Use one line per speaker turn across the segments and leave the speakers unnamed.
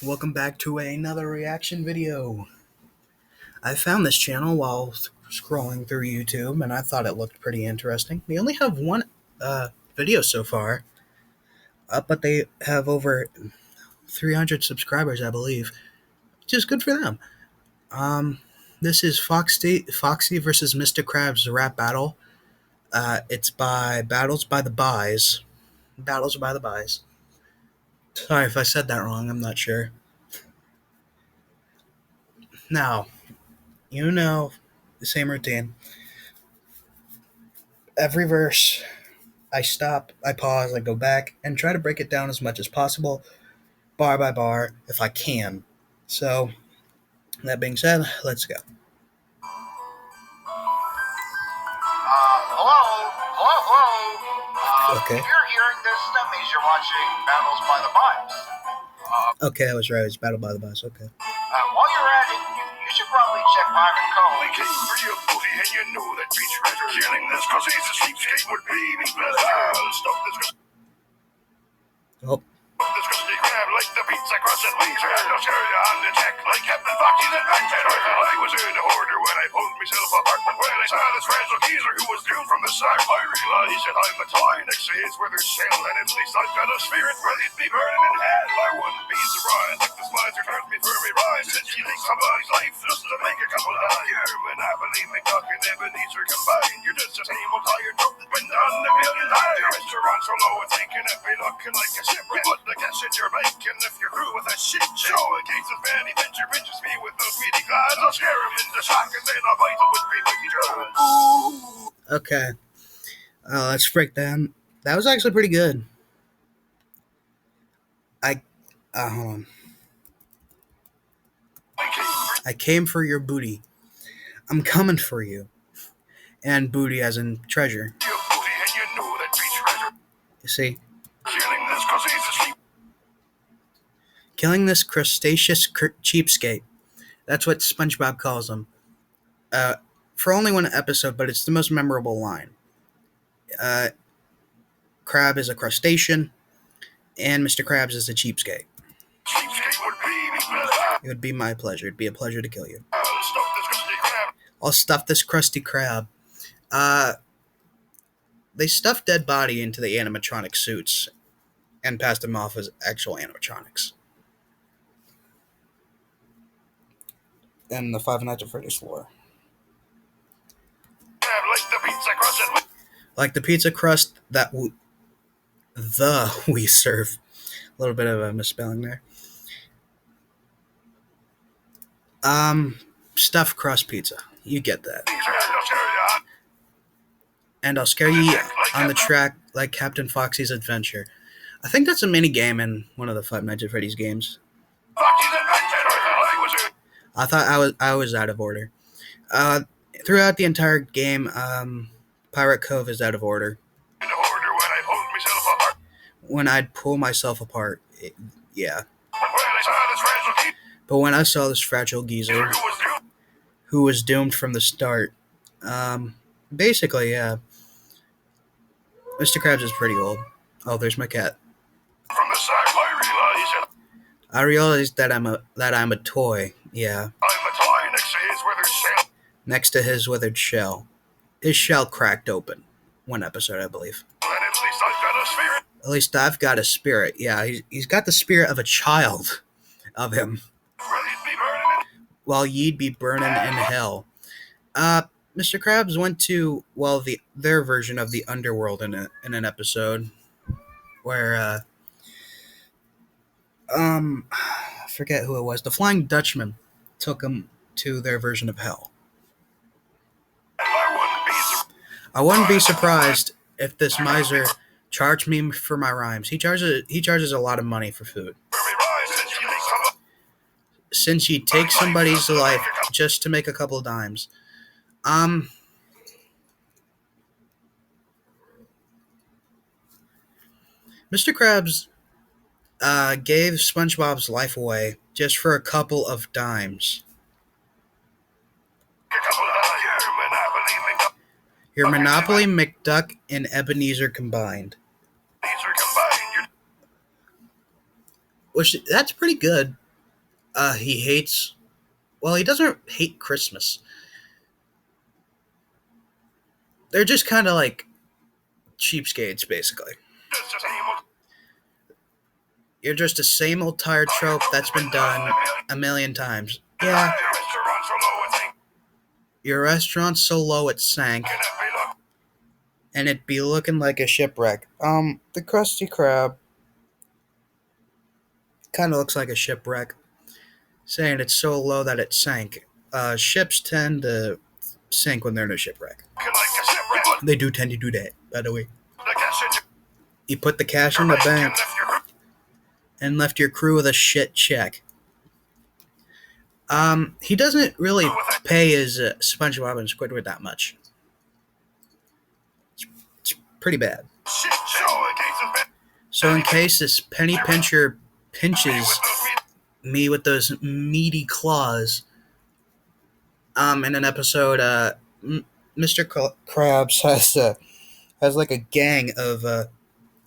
Welcome back to another reaction video. I found this channel while scrolling through YouTube and I thought it looked pretty interesting. They only have one video so far, but they have over 300 subscribers, I believe, which is good for them. This is Foxy versus Mr. Krabs rap battle. It's by Battles by the Bhys. Battles by the Bhys. Sorry if I said that wrong, I'm not sure. Now, you know the same routine. Every verse, I stop, I pause, I go back, and try to break it down as much as possible, bar by bar, if I can. So, that being said, let's go.
Hello.
Okay.
If you're hearing this, that means you're watching Battles by the Bhys.
Okay, I was right. It's Battle by the Bus. Okay.
While you're at it, you should probably check Pirate Cove.
They came for your booty, and you know that be treasure. Killing this cause he's a cheapskate would be me pleasure. Stop this
Oh,
crusty crab like the pizza crust and leisure. I'll show you on the deck like Captain Foxy the adventure. I was in order when I pulled myself apart, but when I saw this fragile geezer who was doomed from the start, I realized that I'm a toy next to his withered shell, and at least I've got a spirit ready to be burning in hell. I wouldn't be surprised if this miser turns me for me rise, and she takes somebody's life just to make a couple of your Monopoly, McDuck, and Ebenezer combined. You're just the same old tired dope that's been done a million times. Your restaurant so low it's thinking if we looking like a shipwreck. Put the cash in your bank, and if you're through with a shit show, in case of Fanny Venture pinches me with those meaty claws, I'll scare him into shock, and then I'll bite him with baby drugs.
okay. Let's break down. That was actually pretty good. Hold on. I came for your booty. I'm coming for you. And booty as in treasure.
Your booty, and you know that be treasure.
You see?
Killing this cause he's a cheap.
Killing this crustaceous cheapskate. That's what SpongeBob calls him. For only one episode, but it's the most memorable line. Crab is a crustacean, and Mr. Krabs is a cheapskate.
Cheapskate would be me pleasure.
It would be my pleasure. It'd be a pleasure to kill you.
I'll stop this crusty crab.
I'll stuff this crusty crab. They stuffed dead body into the animatronic suits and passed them off as actual animatronics. And the Five Nights at Freddy's lore.
Like the pizza crust and
Like the pizza crust that we serve. A little bit of a misspelling there. Stuffed crust pizza. You get that. And I'll scare you on the track like Captain Foxy's adventure. I think that's a mini game in one of the Five Nights at Freddy's games. I thought I was out of order. Throughout the entire game, Pirate Cove is out of order. When I'd pull myself apart, yeah. But when I saw this fragile geezer who was doomed from the start, basically, yeah. Mr. Krabs is pretty old. Oh, there's my cat.
From the side,
I realized that I'm a toy. Yeah.
I'm a toy next to his withered shell.
Next to his withered shell. His shell cracked open. One episode, I believe.
And at least I've got a spirit.
At least I've got a spirit. Yeah, he's got the spirit of a child of him.
Ready to be burning.
While ye'd be burning in hell. Mr. Krabs went to, well, their version of the underworld in an episode where I forget who it was. The Flying Dutchman took him to their version of hell. I wouldn't be surprised if this miser charged me for my rhymes. He charges a lot of money for food. Since he takes somebody's life just to make a couple of dimes. Mr. Krabs gave SpongeBob's life away just for a couple of dimes. Your Monopoly, McDuck, and Ebenezer combined. Which, that's pretty good. He hates. Well, he doesn't hate Christmas. They're just kind of like cheapskates, basically.
Just the same old
You're just the same old tired trope that's been done a million times. Yeah,
restaurant so low and think
your restaurant's so low it sank,
can it be look
and it'd be looking like a shipwreck. The Krusty Krab kind of looks like a shipwreck, saying it's so low that it sank. Ships tend to sink when they're in a shipwreck.
like a shipwreck.
They do tend to do that, by the way.
The gas in
You put the cash in
your
the
bank
bank
and left your
and left your crew with a shit check. He doesn't really pay his SpongeBob and Squidward that much. It's pretty bad.
shit show in case it's been
So in case this penny pincher pinches
with those meat.
me with those meaty claws, in an episode, Mr. Krabs has like a gang of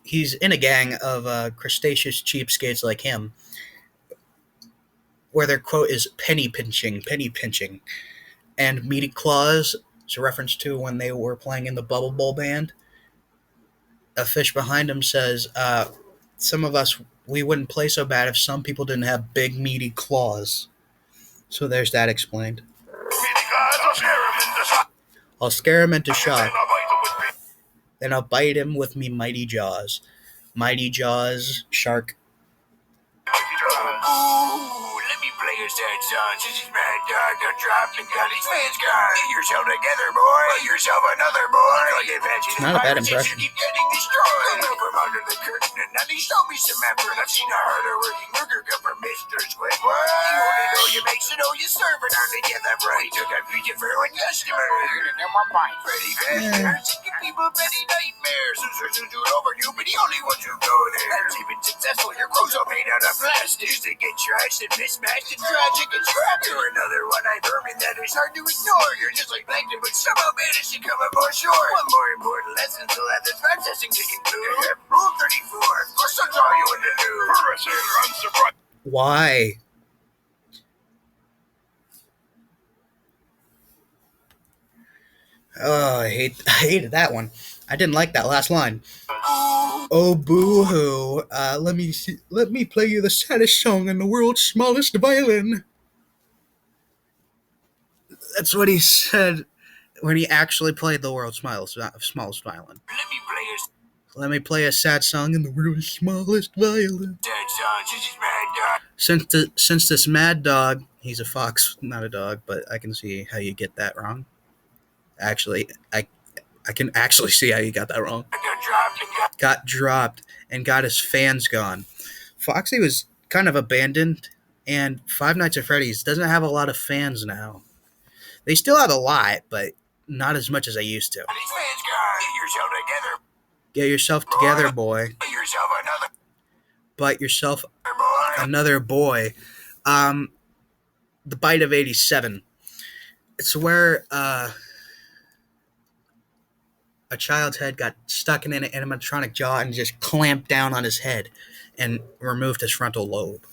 he's in a gang of crustaceous cheapskates like him, where their quote is penny pinching, and meaty claws is a reference to when they were playing in the Bubble Bowl band. A fish behind him says, "Some of us we wouldn't play so bad if some people didn't have big meaty claws." So there's that explained.
Meaty guys, I'll scare him into shock.
I'll scare him into
Then
shock,
I'll bite him with me.
then I'll bite him with me mighty jaws. Mighty jaws, shark.
Ooh, let me play a sad song. Since his mad dog got dropped and got his fans gone. Get yourself together, boy. Get yourself another boy. It's
not a bad impression.
You keep getting destroyed. Come out from under the curtain and now they show me some effort. I've seen a harder working worker come from Mr. Squidward. You only know you make it, you serve it on together, bro. He took a pizza for one customer. Freddy Fazbear, singing people petty nightmares. Who's over you, but the only ones who go there. That's even successful. Your crew's all made out of plastic. They get trashed and mismatched and tragic and trapped. You're another one I've heard that is hard to ignore. You're just like Plankton, but somehow managed to come aboard shore. One more important lesson till after threat testing to conclude. Rule 34. Of course I'll draw you in the nude. For a sailor, I'm surprised.
Why? Oh, I hated that one. I didn't like that last line. Oh, boo-hoo. Let me play you the saddest song in the world's smallest violin. That's what he said when he actually played the world's smallest violin. Let me play a sad song in the world's smallest violin.
Sad song, since he's mad dog.
Since this mad dog, he's a fox, not a dog, but I can see how you get that wrong. Actually, I can actually see how you got that wrong. Got dropped and got his fans gone. Foxy was kind of abandoned, and Five Nights at Freddy's doesn't have a lot of fans now. They still have a lot, but not as much as they used to. Get yourself together, boy. Bite yourself another boy. The Bite of 87. It's where a child's head got stuck in an animatronic jaw and just clamped down on his head and removed his frontal lobe.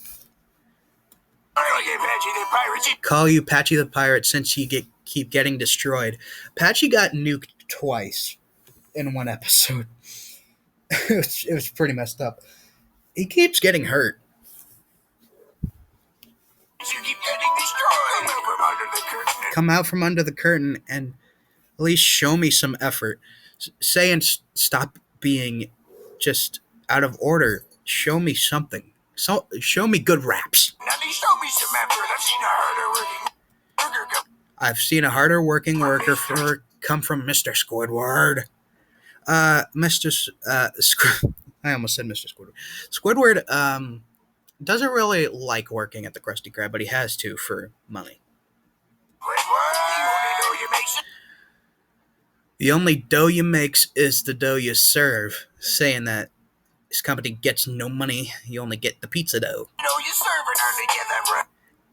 Call you Patchy the Pirate since you keep getting destroyed. Patchy got nuked twice in one episode. It was pretty messed up. He keeps getting hurt. Come out from under the curtain and at least show me some effort. Say and stop being just out of order. Show me something. Show me good raps. I've seen a harder working worker come from Mr. Squidward. I almost said Mr. Squidward. Squidward doesn't really like working at the Krusty Krab, but he has to for money. The only dough you makes is the dough you serve, saying that his company gets no money, you only get the pizza dough.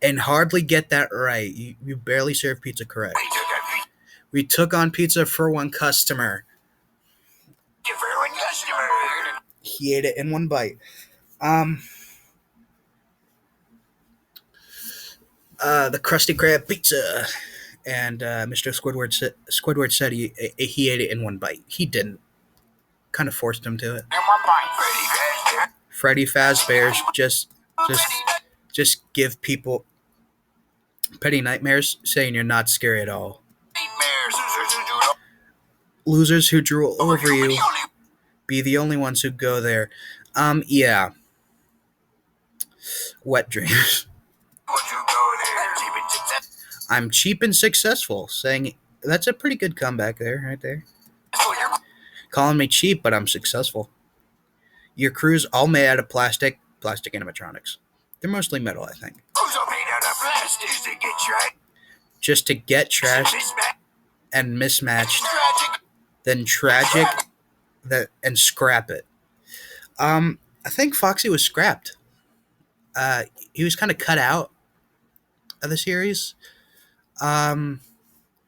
And hardly get that right. You barely serve pizza correct. We took on pizza for one customer. He ate it in one bite. The Krusty Krab pizza. And Mr. Squidward said he ate it in one bite. He didn't. Kind of forced him to it.
In one bite.
Freddy Fazbear's just just give people petty nightmares, saying you're not scary at all. Losers who drool over you, be the only ones who go there. Yeah. Wet dreams. I'm cheap and successful, saying that's a pretty good comeback there, right there. Calling me cheap, but I'm successful. Your crew's all made out of plastic animatronics. They're mostly metal, I think. Just to get trashed and mismatched, then tragic, and scrap it. I think Foxy was scrapped. He was kind of cut out of the series.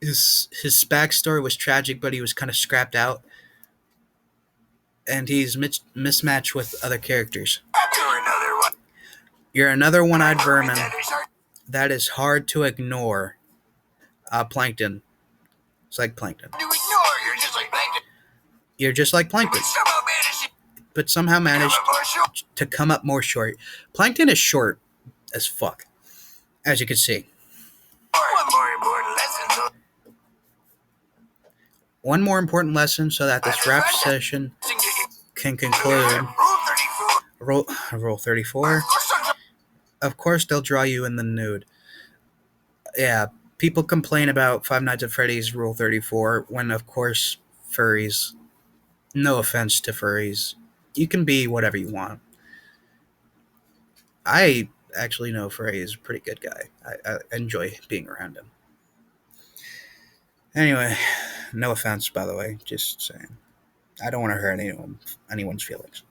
His backstory was tragic, but he was kind of scrapped out, and he's mismatched with other characters. You're another one-eyed vermin that is hard to ignore. Plankton. It's like plankton. You're just like plankton, but somehow managed to come up more short. Plankton is short as fuck, as you can see. One more important lesson so that this rap session can conclude. Rule 34. Of course, they'll draw you in the nude. Yeah, people complain about Five Nights at Freddy's Rule 34 when, of course, furries. No offense to furries. You can be whatever you want. I actually know Freddy is a pretty good guy. I enjoy being around him. Anyway, no offense, by the way. Just saying. I don't want to hurt anyone's feelings.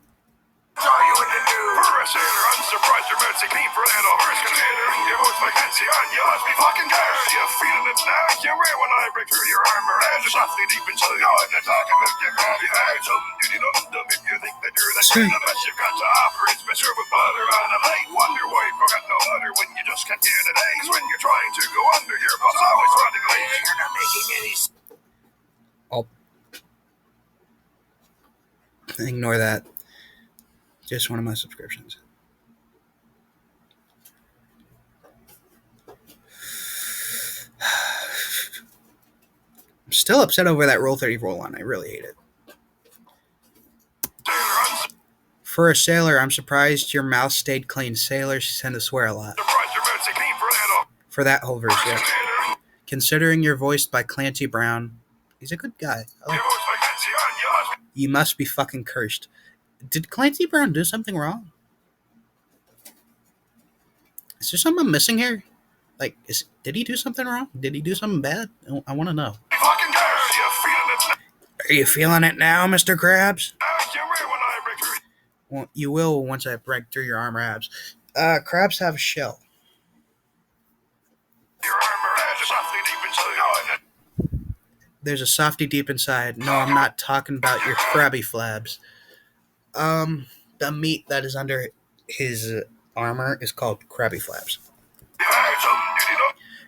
For a sailor, I'm surprised your mercy came for that horse container. Your voice like Nancy on you must be fucking gas. You feeling it now? You wear when I break through your armor. As you're softly deep inside, now I'm not talking about your crabby eyes. Dum if you think that you're the best you've got to offer. It's been served with butter on a plate. Wonder why you forgot no butter when you just can't get it. Eggs when you're trying to go under. Your boss always running late. You're not making any sense.
Ignore that. Just one of my subscriptions. I'm still upset over that Rule 34 line. I really hate it. For a sailor, I'm surprised your mouth stayed clean. Sailors tend to swear a lot. For that whole verse, yeah. Considering you're voiced by Clancy Brown, he's a good guy. You must be fucking cursed. Did Clancy Brown do something wrong? Is there something I'm missing here? Like, did he do something wrong? Did he do something bad? I want to know. Are you feeling it now, Mr. Krabs? Well, you will once I break through your armor abs. Krabs have a shell. There's a softy deep inside. No, I'm not talking about your crabby flabs. The meat that is under his armor is called crabby flabs.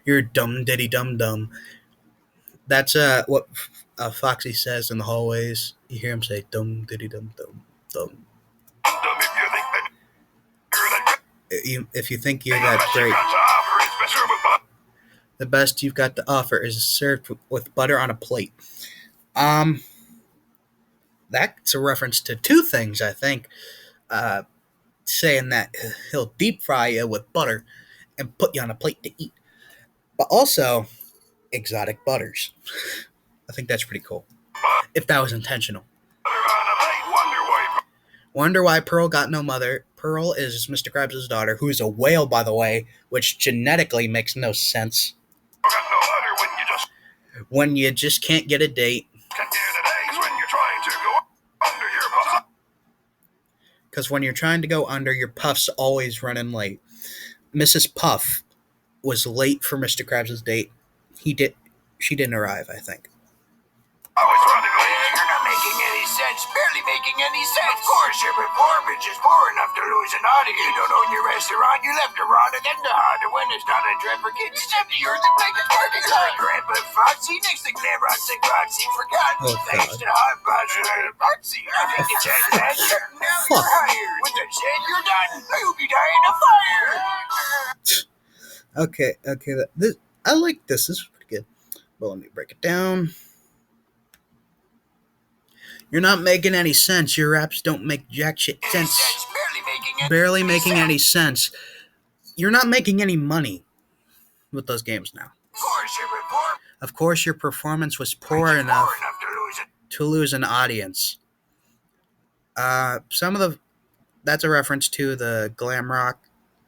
You're dumb diddy dum dum. That's what Foxy says in the hallways. You hear him say dum diddy dum dum dum. If you think you're that great, the best you've got to offer is served with butter on a plate. That's a reference to two things, I think. Saying that he'll deep fry you with butter and put you on a plate to eat. But also, exotic butters. I think that's pretty cool. If that was intentional. Wonder why Pearl got no mother. Pearl is Mr. Krabs' daughter, who is a whale, by the way, which genetically makes no sense. When you just can't get a date. Because when you're trying to go under, your Puff's always running late. Mrs. Puff was late for Mr. Krabs' date. She didn't arrive, I think.
You're not making any sense. Barely making any sense. Of course
course, your performance is poor enough to lose an audience. You don't own your restaurant, you left to rot and then to hide. And when it's not a dread for kids, it's empty. You're the biggest parking lot. Grandpa Foxy next to Glam Rocks and Roxy. Forgotten thanks to Hot Box and Foxy. Nothing to change that. Now you're hired. With that said, you're done. I hope you die in a fire.
Okay, this, I like this. This is pretty good. Well, let me break it down. You're not making any sense. Your raps don't make jack shit sense. Barely making any sense. You're not making any money with those games now. Of course, your performance was poor enough to lose an audience. That's a reference to the Glam Rock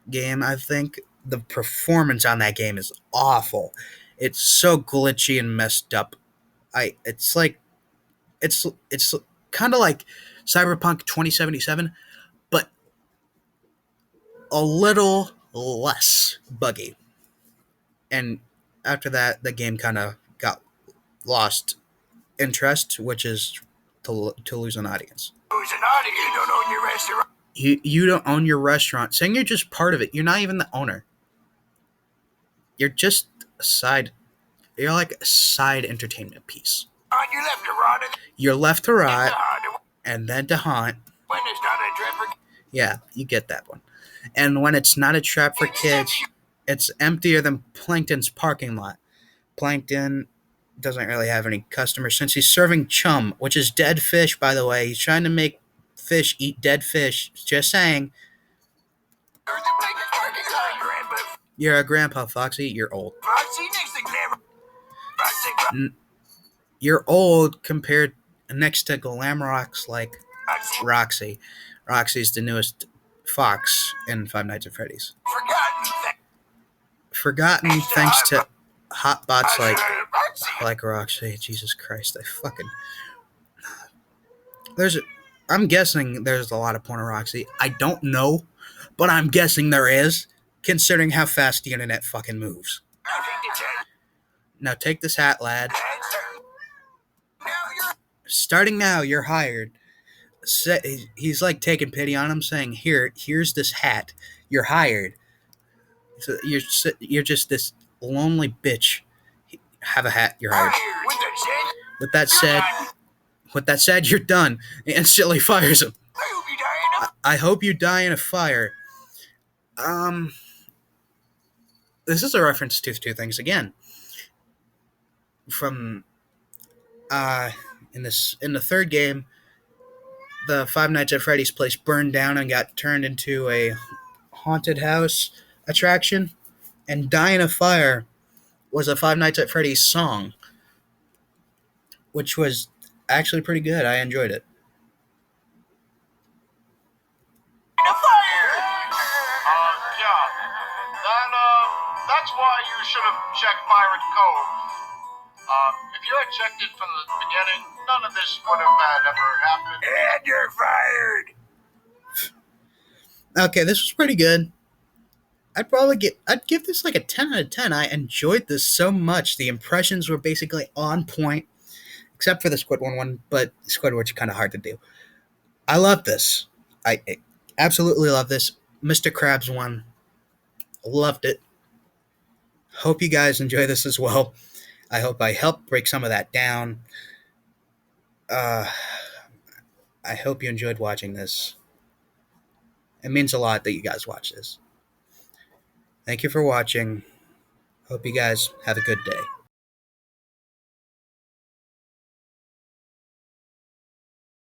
game, I think. The performance on that game is awful. It's so glitchy and messed up. It's kind of like Cyberpunk 2077, but a little less buggy. And after that, the game kind of got lost interest, which is to lose an audience.
Lose an audience? You don't own your restaurant.
You don't own your restaurant. Saying you're just part of it. You're not even the owner. You're just a side. You're like a side entertainment piece.
You're left to rot.
You're left to rot, and then to haunt.
When it's not a trap for...
Yeah, you get that one. And when it's not a trap for kids, it's emptier than Plankton's parking lot. Plankton doesn't really have any customers since he's serving chum, which is dead fish, by the way. He's trying to make fish eat dead fish. Just saying. You're a grandpa, Foxy. You're old. You're old compared next to Glam Rocks like Roxy. Roxy's the newest fox in Five Nights at Freddy's. Forgotten thanks to hot bots like Roxy. Jesus Christ, I'm guessing there's a lot of porn of Roxy. I don't know, but I'm guessing there is, considering how fast the internet fucking moves. Now take this hat, lad. Starting now, you're hired. He's like taking pity on him, saying, here's this hat. You're hired. So you're just this lonely bitch. Have a hat. You're hired. With that said, you're done. He instantly fires him. I hope you die in a fire. This is a reference to two things again. From in the third game, the Five Nights at Freddy's place burned down and got turned into a haunted house attraction, and Die in a Fire was a Five Nights at Freddy's song, which was actually pretty good. I enjoyed it.
That's why you should have checked Pirate Cove. If you had checked it from the beginning, none of this would have ever happened.
And you're fired.
Okay, this was pretty good. I'd give this like a 10 out of 10. I enjoyed this so much. The impressions were basically on point, except for the Squidward one, but Squidward's kind of hard to do. I love this. I absolutely love this. Mr. Krabs one, loved it. Hope you guys enjoy this as well. I hope I helped break some of that down. I hope you enjoyed watching this. It means a lot that you guys watch this. Thank you for watching. Hope you guys have a good day.